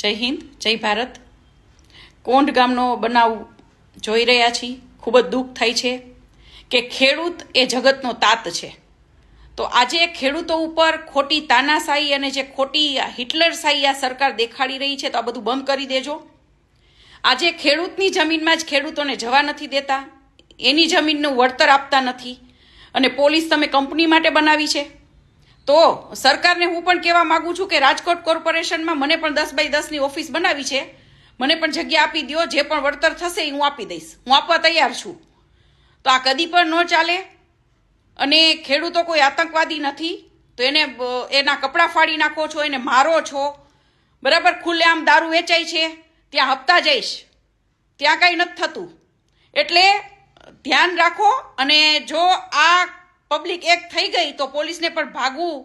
જય હિન્દ, જય ભારત। કોંઢ ગામનો બનાવ જોઈ રહ્યા છીએ। ખૂબ જ દુઃખ થાય છે કે ખેડૂત એ જગતનો તાત છે, તો આજે ખેડૂતો ઉપર ખોટી તાનાશાહી અને જે ખોટી હિટલરશાહી આ સરકાર દેખાડી રહી છે, તો આ બધું બંધ કરી દેજો। આજે ખેડૂતની જમીનમાં જ ખેડૂતોને જવા નથી દેતા, એની જમીનનું વળતર આપતા નથી, અને પોલીસ તમે કંપની માટે બનાવી છે। તો સરકારને હું પણ કહેવા માગું છું કે રાજકોટ કોર્પોરેશનમાં મને પણ 10x10ની ઓફિસ બનાવી છે, મને પણ જગ્યા આપી દો, જે પણ વળતર થશે એ હું આપી દઈશ, હું આપવા તૈયાર છું। તો આ કદી પણ ન ચાલે। અને ખેડૂતો કોઈ આતંકવાદી નથી, તો એને એના કપડાં ફાડી નાખો છો, એને મારો છો, બરાબર। ખુલ્લેઆમ દારૂ વેચાય છે, ત્યાં હપ્તા જઈશ, ત્યાં કાંઈ નથી થતું। એટલે ધ્યાન રાખો, અને જો આ પબ્લિક એક થઈ ગઈ તો પોલીસને પણ ભાગવું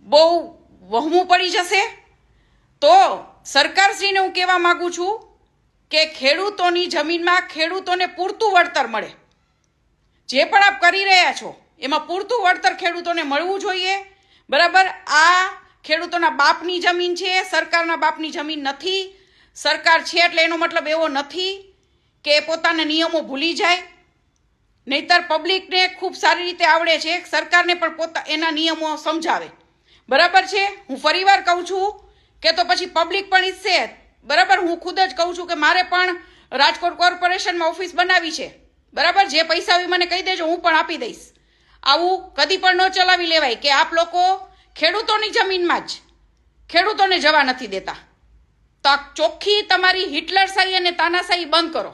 બહુ વહેમું પડી જશે। તો સરકારશ્રીને હું કહેવા માગું છું કે ખેડૂતોની જમીનમાં ખેડૂતોને પૂરતું વળતર મળે। જે પણ આપ કરી રહ્યા છો એમાં પૂરતું વળતર ખેડૂતોને મળવું જોઈએ, બરાબર। આ ખેડૂતોના બાપની જમીન છે, સરકારના બાપની જમીન નથી। સરકાર છે એટલે એનો મતલબ એવો નથી કે પોતાના નિયમો ભૂલી જાય, નહીતર પબ્લિકને ખૂબ સારી રીતે આવડે છે, સરકારને પણ એના નિયમો સમજાવે, બરાબર છે। હું ફરીવાર કહું છું કે તો પછી પબ્લિક પણ ઈચ્છે, બરાબર। હું ખુદ જ કહું છું કે મારે પણ રાજકોટ કોર્પોરેશનમાં ઓફિસ બનાવી છે, બરાબર। જે પૈસા હોય મને કહી દેજો, હું પણ આપી દઈશ। આવું કદી પણ ન ચલાવી લેવાય કે આપ લોકો ખેડૂતોની જમીનમાં જ ખેડૂતોને જવા નથી દેતા। તો આ ચોખ્ખી તમારી હિટલરશાહી અને તાનાશાહી બંધ કરો।